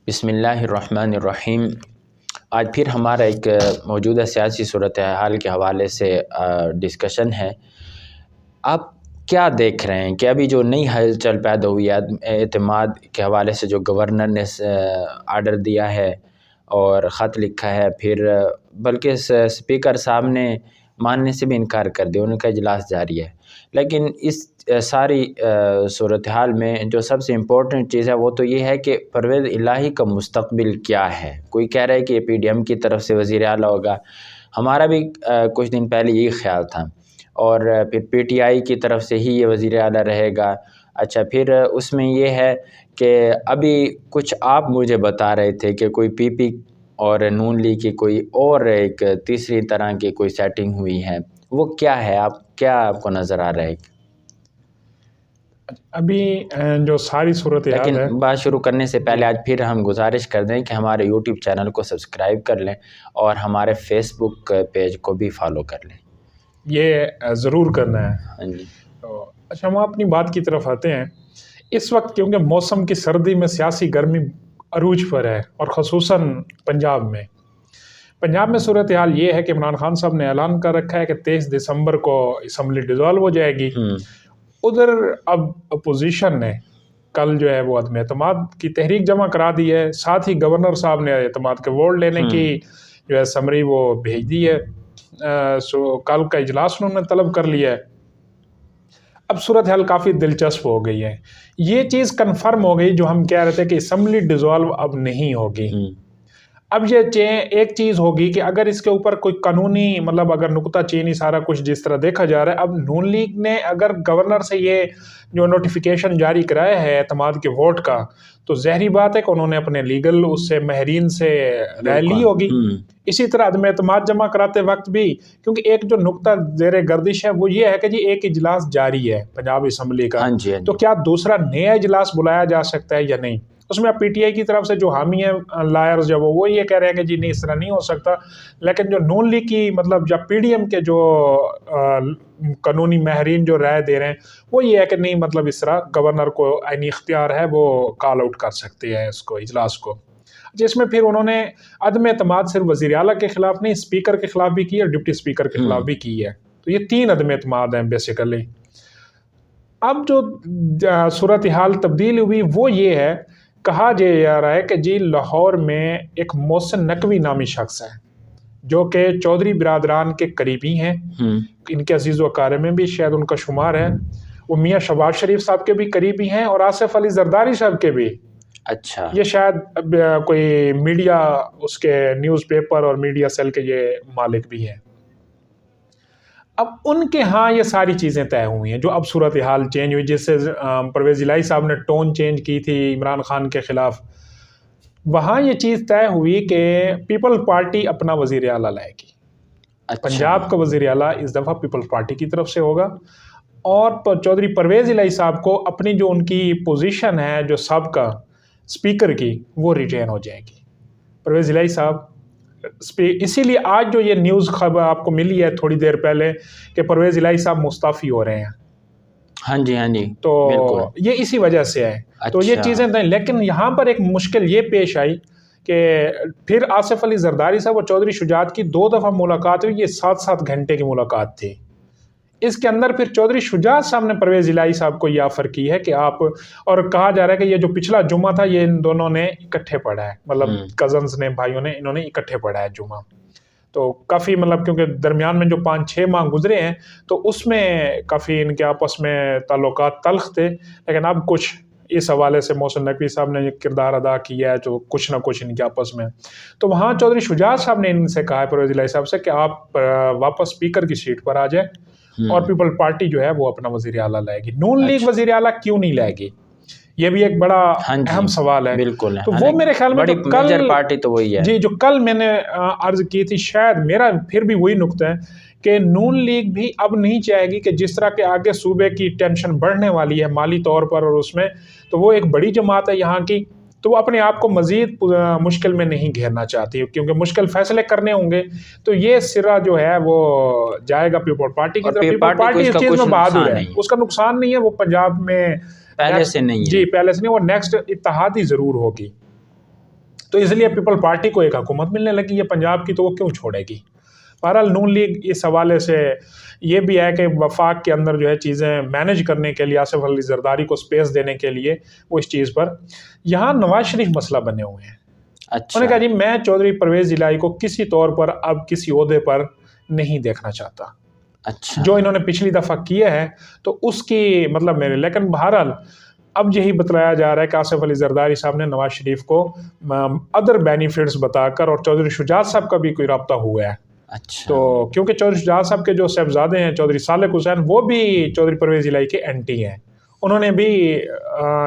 بسم اللہ الرحمن الرحیم۔ آج پھر ہمارا ایک موجودہ سیاسی صورتحال کے حوالے سے ڈسکشن ہے۔ آپ کیا دیکھ رہے ہیں کہ ابھی جو نئی ہلچل پیدا ہوئی ہے اعتماد کے حوالے سے، جو گورنر نے آرڈر دیا ہے اور خط لکھا ہے، پھر بلکہ اسپیکر صاحب نے ماننے سے بھی انکار کر دیا، ان کا اجلاس جاری ہے، لیکن اس ساری صورتحال میں جو سب سے امپورٹنٹ چیز ہے وہ تو یہ ہے کہ پرویز الہی کا مستقبل کیا ہے۔ کوئی کہہ رہا ہے کہ پی ڈی ایم کی طرف سے وزیر اعلیٰ ہوگا، ہمارا بھی کچھ دن پہلے یہی خیال تھا، اور پھر پی ٹی آئی کی طرف سے ہی یہ وزیر اعلیٰ رہے گا۔ اچھا، پھر اس میں یہ ہے کہ ابھی کچھ آپ مجھے بتا رہے تھے کہ کوئی پی پی اور نون لیگ کی کوئی اور ایک تیسری طرح کی کوئی سیٹنگ ہوئی ہے، وہ کیا ہے؟ آپ کو نظر آ رہا ہے؟ ابھی جو ساری صورتحال ہے، لیکن بات شروع کرنے سے پہلے آج پھر ہم گزارش کر دیں کہ ہمارے یوٹیوب چینل کو سبسکرائب کر لیں اور ہمارے فیس بک پیج کو بھی فالو کر لیں۔ یہ ضرور کرنا ہے۔ ہاں جی۔ اچھا، ہم اپنی بات کی طرف آتے ہیں۔ اس وقت کیونکہ موسم کی سردی میں سیاسی گرمی عروج پر ہے، اور خصوصاً پنجاب میں صورتحال یہ ہے کہ عمران خان صاحب نے اعلان کر رکھا ہے کہ 23 دسمبر کو اسمبلی ڈیزالو ہو جائے گی۔ ادھر اب اپوزیشن نے کل جو ہے وہ عدم اعتماد کی تحریک جمع کرا دی ہے، ساتھ ہی گورنر صاحب نے اعتماد کے ووٹ لینے کی جو ہے سمری وہ بھیج دی ہے۔ کل کا اجلاس انہوں نے طلب کر لیا ہے۔ اب صورتحال کافی دلچسپ ہو گئی ہے۔ یہ چیز کنفرم ہو گئی جو ہم کہہ رہے تھے کہ اسمبلی ڈیزالو اب نہیں ہوگی۔ اب یہ ایک چیز ہوگی کہ اگر اس کے اوپر کوئی قانونی اگر نکتہ چینی سارا کچھ جس طرح دیکھا جا رہا ہے، اب نون لیگ نے اگر گورنر سے یہ جو نوٹیفیکیشن جاری کرایا ہے اعتماد کے ووٹ کا، تو ظاہری بات ہے کہ انہوں نے اپنے لیگل اس سے ماہرین سے رائے لی ہوگی۔ اسی طرح عدم اعتماد جمع کراتے وقت بھی، کیونکہ ایک جو نکتہ زیر گردش ہے وہ یہ ہے کہ جی ایک اجلاس جاری ہے پنجاب اسمبلی کا، تو کیا دوسرا نیا اجلاس بلایا جا سکتا ہے یا نہیں؟ اس میں پی ٹی آئی کی طرف سے جو حامی ہیں لائرز جو وہ یہ کہہ رہے ہیں کہ جی نہیں، اس طرح نہیں ہو سکتا، لیکن جو نون لیگ کی یا پی ڈی ایم کے جو قانونی ماہرین جو رائے دے رہے ہیں وہ یہ ہے کہ نہیں، اس طرح گورنر کو عینی اختیار ہے، وہ کال آؤٹ کر سکتے ہیں اس کو، اجلاس کو۔ جس میں پھر انہوں نے عدم اعتماد صرف وزیر اعلیٰ کے خلاف نہیں، اسپیکر کے خلاف بھی کی اور ڈپٹی اسپیکر کے خلاف بھی کی ہے۔ تو یہ 3 عدم اعتماد ہیں بیسیکلی۔ اب جو صورتحال تبدیل ہوئی وہ یہ ہے، کہا جا رہا ہے کہ جی لاہور میں ایک محسن نقوی نامی شخص ہے جو کہ چودھری برادران کے قریبی ہیں، ان کے عزیز و اقارب میں بھی شاید ان کا شمار ہے، وہ میاں شہباز شریف صاحب کے بھی قریبی ہیں اور آصف علی زرداری صاحب کے بھی۔ اچھا، یہ شاید کوئی میڈیا، اس کے نیوز پیپر اور میڈیا سیل کے یہ مالک بھی ہیں۔ اب ان کے ہاں یہ ساری چیزیں طے ہوئی ہیں جو اب صورتحال چینج ہوئی، جس سے پرویز الہی صاحب نے ٹون چینج کی تھی عمران خان کے خلاف، وہاں یہ چیز طے ہوئی کہ پیپل پارٹی اپنا وزیر اعلیٰ لائے گی۔ پنجاب کا وزیر اعلیٰ اس دفعہ پیپل پارٹی کی طرف سے ہوگا، اور چودھری پرویز الہی صاحب کو اپنی جو ان کی پوزیشن ہے جو سابقہ اسپیکر کی، وہ ریٹین ہو جائے گی۔ پرویز الہی صاحب اسی لیے آج جو یہ نیوز خبر آپ کو ملی ہے تھوڑی دیر پہلے کہ پرویز الہی صاحب مستعفی ہو رہے ہیں، ہاں جی، تو یہ اسی وجہ سے ہے۔ تو یہ چیزیں دیں، لیکن یہاں پر ایک مشکل یہ پیش آئی کہ پھر آصف علی زرداری صاحب اور چودھری شجاعت کی 2 دفعہ ملاقات ہوئی، یہ 7 گھنٹے کی ملاقات تھی۔ اس کے اندر پھر چودھری شجاعت صاحب نے پرویز الہی صاحب کو یہ آفر کی ہے کہ آپ، اور کہا جا رہا ہے کہ یہ جو پچھلا جمعہ تھا یہ ان دونوں نے اکٹھے پڑھا ہے، کزنز نے، بھائیوں نے، انہوں نے اکٹھے پڑھا ہے جمعہ۔ تو کافی کیونکہ درمیان میں جو 5-6 ماہ گزرے ہیں تو اس میں کافی ان کے آپس میں تعلقات تلخ تھے، لیکن اب کچھ اس حوالے سے محسن نقوی صاحب نے کردار ادا کیا ہے جو کچھ نہ کچھ ان کے آپس میں، تو وہاں چودھری شجاعت صاحب نے ان سے کہا ہے پرویز الہی صاحب سے کہ آپ واپس اسپیکر کی سیٹ پر آ جائیں، اور پیپل پارٹی جو ہے وہ اپنا وزیر اعلیٰ لائے گی۔ نون لیگ وزیر اعلیٰ کیوں نہیں لائے گی؟ یہ بھی ایک بڑا اہم سوال ہے۔ بالکل، تو وہ میرے خیال میں میجر پارٹی تو وہی ہے جی، جو کل میں نے عرض کی تھی، شاید میرا پھر بھی وہی نقطہ ہے کہ نون لیگ بھی اب نہیں چاہے گی کہ جس طرح کے آگے صوبے کی ٹینشن بڑھنے والی ہے مالی طور پر، اور اس میں تو وہ ایک بڑی جماعت ہے یہاں کی، تو وہ اپنے آپ کو مزید مشکل میں نہیں گھیرنا چاہتی، کیونکہ مشکل فیصلے کرنے ہوں گے، تو یہ سرا جو ہے وہ جائے گا پیپل پارٹی کی طرف۔ پیپل پارٹی اس چیز میں بہادر ہے، اس کا نقصان نہیں ہے، وہ پنجاب میں پہلے سے نہیں ہے، جی پہلے سے نہیں، وہ نیکسٹ اتحادی ضرور ہوگی۔ تو اس لیے پیپل پارٹی کو ایک حکومت ملنے لگی ہے پنجاب کی، تو وہ کیوں چھوڑے گی؟ بہرحال نون لیگ اس حوالے سے یہ بھی ہے کہ وفاق کے اندر جو ہے چیزیں مینج کرنے کے لیے، آصف علی زرداری کو سپیس دینے کے لیے وہ اس چیز پر یہاں نواز شریف مسئلہ بنے ہوئے ہیں۔ اچھا، انہوں نے کہا جی میں چودھری پرویز الہی کو کسی طور پر اب کسی عہدے پر نہیں دیکھنا چاہتا، اچھا، جو انہوں نے پچھلی دفعہ کیا ہے تو اس کی مطلب میرے، لیکن بہرحال اب یہی بتلایا جا رہا ہے کہ آصف علی زرداری صاحب نے نواز شریف کو ادر بینیفٹس بتا کر، اور چودھری شجاعت صاحب کا بھی کوئی رابطہ ہوا ہے، اچھا، تو کیونکہ چودھری شجاعت صاحب کے جو صاحبزادے ہیں چودھری صالح حسین، وہ بھی چودھری پرویز الہی کے اینٹی ہیں، انہوں نے بھی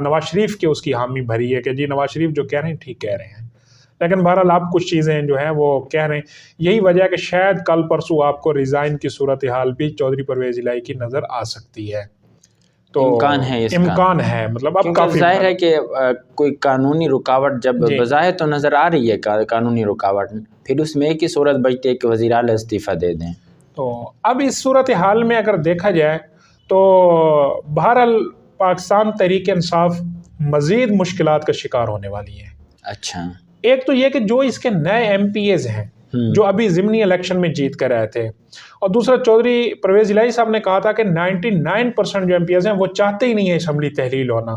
نواز شریف کے اس کی حامی بھری ہے کہ جی نواز شریف جو کہہ رہے ہیں ٹھیک کہہ رہے ہیں۔ لیکن بہرحال آپ کچھ چیزیں جو ہیں وہ کہہ رہے ہیں، یہی وجہ ہے کہ شاید کل پرسوں آپ کو ریزائن کی صورتحال بھی چودھری پرویز الہی کی نظر آ سکتی ہے، تو امکان ہے اس کا، امکان ہے، مطلب اب کیونکہ ظاہر ہے کہ کوئی قانونی رکاوٹ جب بظاہر تو نظر آ رہی ہے قانونی رکاوٹ، پھر اس میں ایک ہی صورت بچتی ہے کہ وزیر اعلیٰ استعفیٰ دے دیں۔ تو اب اس صورتحال میں اگر دیکھا جائے تو بہرحال پاکستان تحریک انصاف مزید مشکلات کا شکار ہونے والی ہے۔ اچھا، ایک تو یہ کہ جو اس کے نئے ایم پی ایز ہیں جو ابھی ضمنی الیکشن میں جیت کر آئے تھے، اور دوسرا چودھری پرویز الہی صاحب نے کہا تھا کہ 99% جو ایم پی ایز ہیں وہ چاہتے ہی نہیں ہے اسمبلی تحلیل ہونا،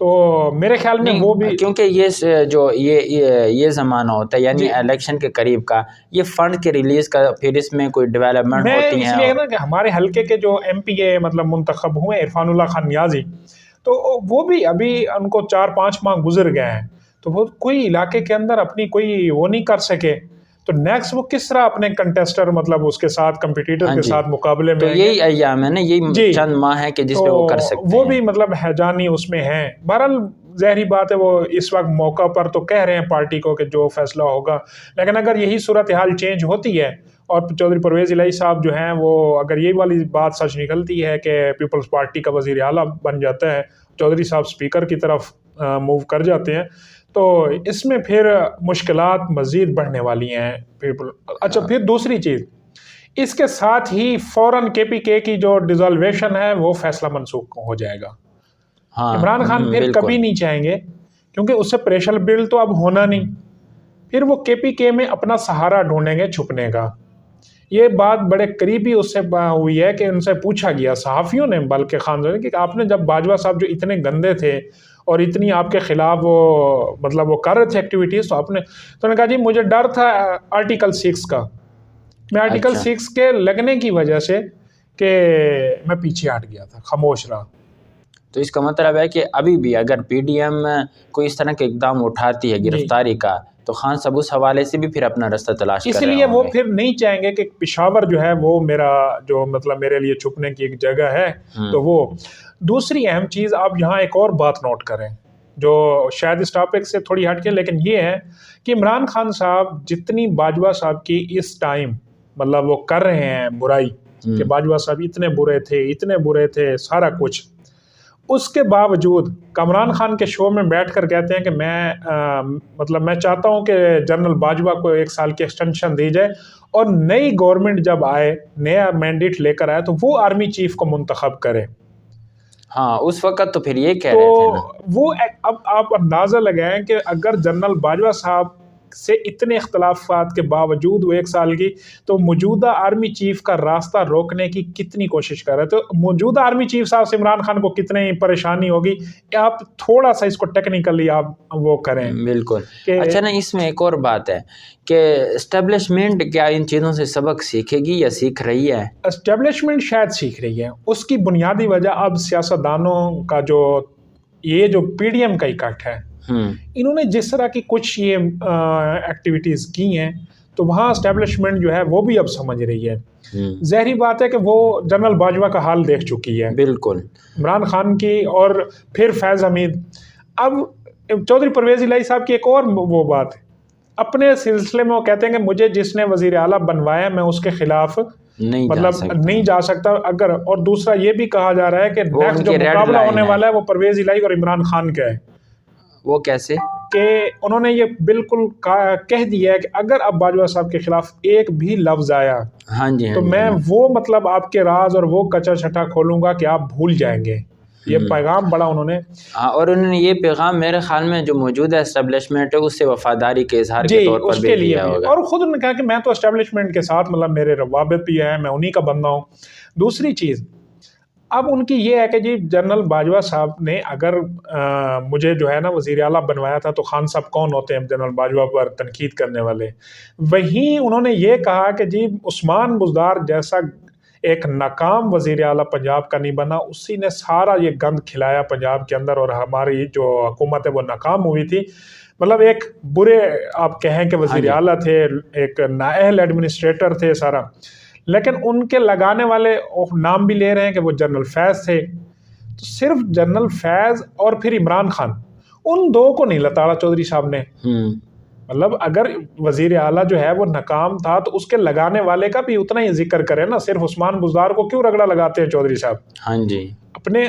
تو میرے خیال میں وہ بھی، کیونکہ یہ جو یہ زمانہ ہوتا ہے یعنی الیکشن کے قریب کا، یہ فنڈ کے ریلیز کا، پھر اس میں کوئی ڈیولپمنٹ ہوتی اس لیے نا کہ ہمارے حلقے کے جو ایم پی اے مطلب منتخب ہوئے عرفان اللہ خان نیازی، تو وہ بھی ابھی ان کو 4-5 ماہ گزر گئے ہیں، تو وہ کوئی علاقے کے اندر اپنی کوئی وہ نہیں کر سکے، تو نیکسٹ وہ کس طرح اپنے کنٹیسٹر مطلب اس کے ساتھ کمپیٹیٹر کے ساتھ مقابلے میں، تو یہی ایام ہے نا، یہی چند ماہ ہے کہ جس پہ وہ کر سکتے ہیں، وہ بھی مطلب حیجانی اس میں ہیں۔ بہرحال ظاہری بات ہے وہ اس وقت موقع پر تو کہہ رہے ہیں پارٹی کو کہ جو فیصلہ ہوگا، لیکن اگر یہی صورتحال چینج ہوتی ہے اور چودھری پرویز الہی صاحب جو ہیں وہ اگر یہی والی بات سچ نکلتی ہے کہ پیپلز پارٹی کا وزیر اعلیٰ بن جاتا ہے، چودھری صاحب سپیکر کی طرف موو کر جاتے ہیں، تو اس میں پھر مشکلات مزید بڑھنے والی ہیں پیپل۔ اچھا، پھر دوسری چیز، اس کے ساتھ ہی فوراً کے پی کے کی جو ڈیزالویشن ہے وہ فیصلہ منسوخ ہو جائے گا۔ عمران خان پھر کبھی نہیں چاہیں گے، کیونکہ اس سے پریشر بل تو اب ہونا نہیں، پھر وہ کے پی کے میں اپنا سہارا ڈھونڈیں گے چھپنے کا۔ یہ بات بڑے قریبی اس سے ہوئی ہے کہ ان سے پوچھا گیا صحافیوں نے، بلکہ خان کہ آپ نے جب باجوہ صاحب جو اتنے گندے تھے اور اتنی آپ کے خلاف وہ مطلب وہ کر رہے تھے ایکٹیویٹیز، تو آپ نے کہا جی مجھے ڈر تھا آرٹیکل 6 کا، میں آرٹیکل 6 کے لگنے کی وجہ سے کہ میں پیچھے ہٹ گیا تھا، خاموش رہا۔ تو اس کا مطلب ہے کہ ابھی بھی اگر پی ڈی ایم کوئی اس طرح کے اقدام اٹھاتی ہے گرفتاری کا، تو خان صاحب اس حوالے سے بھی پھر اپنا راستہ تلاش کر رہے اس لیے وہ پھر نہیں چاہیں گے کہ پشاور جو ہے وہ میرا جو مطلب میرے لیے چھپنے کی ایک جگہ ہے، تو وہ دوسری اہم چیز آپ یہاں ایک اور بات نوٹ کریں جو شاید اس ٹاپک سے تھوڑی ہٹ کے، لیکن یہ ہے کہ عمران خان صاحب جتنی باجوہ صاحب کی اس ٹائم مطلب وہ کر رہے ہیں برائی کہ باجوہ صاحب اتنے برے تھے سارا کچھ، اس کے باوجود عمران خان کے شو میں بیٹھ کر کہتے ہیں کہ میں چاہتا ہوں کہ جنرل باجوہ کو 1 سال کی ایکسٹینشن دی جائے، اور نئی گورنمنٹ جب آئے، نیا مینڈیٹ لے کر آئے، تو وہ آرمی چیف کو منتخب کرے۔ ہاں اس وقت تو پھر یہ کہہ رہے تھے نا، وہ اب آپ اندازہ لگائیں کہ اگر جنرل باجوہ صاحب سے اتنے اختلافات کے باوجود وہ 1 سال کی، تو موجودہ آرمی چیف کا راستہ روکنے کی کتنی کوشش کر رہے، تو موجودہ آرمی چیف صاحب سے عمران خان کو کتنی پریشانی ہوگی، آپ تھوڑا سا اس کو ٹیکنیکلی آپ وہ کریں۔ بالکل۔ اچھا نا، اس میں ایک اور بات ہے کہ اسٹیبلشمنٹ کیا ان چیزوں سے سبق سیکھے گی یا سیکھ رہی ہے؟ اسٹیبلشمنٹ شاید سیکھ رہی ہے، اس کی بنیادی وجہ اب سیاستدانوں کا جو پی ڈی ایم کا اکٹھ ہے، انہوں نے جس طرح کی کچھ یہ ایکٹیویٹیز کی ہیں، تو وہاں اسٹیبلشمنٹ جو ہے وہ بھی اب سمجھ رہی ہے۔ ظاہری بات ہے کہ وہ جنرل باجوہ کا حال دیکھ چکی ہے، بالکل، عمران خان کی اور پھر فیض حمید۔ اب چودھری پرویز الہی صاحب کی ایک اور وہ بات ہے، اپنے سلسلے میں وہ کہتے ہیں کہ مجھے جس نے وزیر اعلیٰ بنوایا میں اس کے خلاف نہیں جا سکتا، اگر، اور دوسرا یہ بھی کہا جا رہا ہے کہ نیکسٹ جو مقابلہ ہونے والا ہے وہ پرویز الہی اور عمران خان کا ہے۔ وہ کیسے؟ کہ انہوں نے یہ بالکل کہہ دیا ہے کہ اگر اب باجوہ صاحب کے خلاف ایک بھی لفظ آیا تو میں وہ مطلب آپ کے راز اور وہ کچا چھٹا کھولوں گا کہ آپ بھول جائیں گے۔ یہ پیغام بڑا انہوں نے. ہاں، اور انہوں نے یہ پیغام میرے خیال میں جو موجودہ اسٹیبلشمنٹ ہے اس سے وفاداری کے اظہار کے طور پر بھی دیا ہوگا. اور خود انہوں نے کہا کہ میں تو اسٹیبلشمنٹ کے ساتھ مطلب میرے روابط بھی ہیں، میں انہی کا بندہ ہوں. دوسری چیز اب ان کی یہ ہے کہ جی جنرل باجوہ صاحب نے اگر مجھے جو ہے نا وزیر اعلیٰ بنوایا تھا تو خان صاحب کون ہوتے ہیں جنرل باجوہ پر تنقید کرنے والے. وہیں انہوں نے یہ کہا کہ جی عثمان بزدار جیسا ایک ناکام وزیر اعلیٰ پنجاب کا نہیں بنا، اسی نے سارا یہ گند کھلایا پنجاب کے اندر، اور ہماری جو حکومت ہے وہ ناکام ہوئی تھی. مطلب ایک برے آپ کہیں کہ وزیر اعلیٰ تھے، ایک نااہل ایڈمنسٹریٹر تھے سارا. لیکن ان کے لگانے والے نام بھی لے رہے ہیں کہ وہ جنرل فیض تھے. تو صرف جنرل فیض اور پھر عمران خان، ان دو کو نہیں لتاڑا چودھری صاحب نے. مطلب اگر وزیر اعلیٰ جو ہے وہ ناکام تھا تو اس کے لگانے والے کا بھی اتنا ہی ذکر کرے نا. صرف عثمان بزدار کو کیوں رگڑا لگاتے ہیں چودھری صاحب؟ ہاں جی، اپنے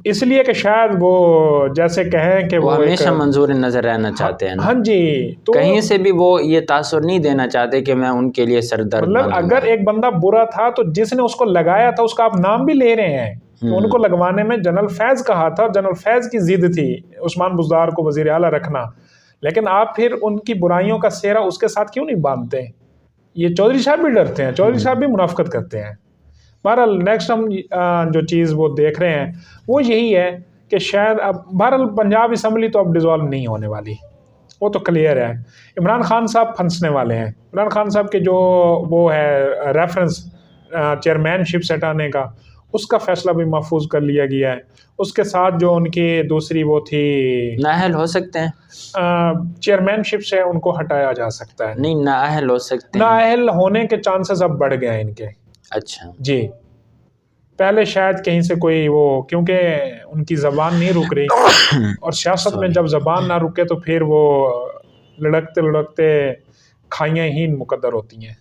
اس لیے کہ شاید وہ جیسے کہیں کہ وہ ہمیشہ منظور نظر رہنا چاہتے ہیں. ہاں جی، تو کہیں سے بھی وہ یہ تاثر نہیں دینا چاہتے کہ میں ان کے لیے سردرد. مطلب اگر ایک بندہ برا تھا تو جس نے اس کو لگایا تھا اس کا آپ نام بھی لے رہے ہیں. ان کو لگوانے میں جنرل فیض کہا تھا، جنرل فیض کی ضد تھی عثمان بزدار کو وزیر اعلیٰ رکھنا. لیکن آپ پھر ان کی برائیوں کا سہرا اس کے ساتھ کیوں نہیں باندھتے؟ یہ چودھری صاحب بھی ڈرتے ہیں، چودھری صاحب بھی منافقت کرتے ہیں. بہرحال نیکسٹ ہم جو چیز وہ دیکھ رہے ہیں وہ یہی ہے کہ شاید اب بہرحال پنجاب اسمبلی تو اب ڈیزالو نہیں ہونے والی، وہ تو کلیئر ہے. عمران خان صاحب پھنسنے والے ہیں. عمران خان صاحب کے جو وہ ہے ریفرنس چیئرمین شپ سے ہٹانے کا، اس کا فیصلہ بھی محفوظ کر لیا گیا ہے. اس کے ساتھ جو ان کی دوسری وہ تھی نااہل ہو سکتے ہیں، چیئرمین شپ سے ان کو ہٹایا جا سکتا ہے. نہیں، نااہل ہو سکتے ہیں، نااہل ہونے کے چانسز اب بڑھ گئے ہیں ان کے. اچھا جی، پہلے شاید کہیں سے کوئی وہ، کیونکہ ان کی زبان نہیں رک رہی، اور سیاست میں جب زبان نہ رکے تو پھر وہ لڑکتے لڑکتے کھائیاں ہی مقدر ہوتی ہیں.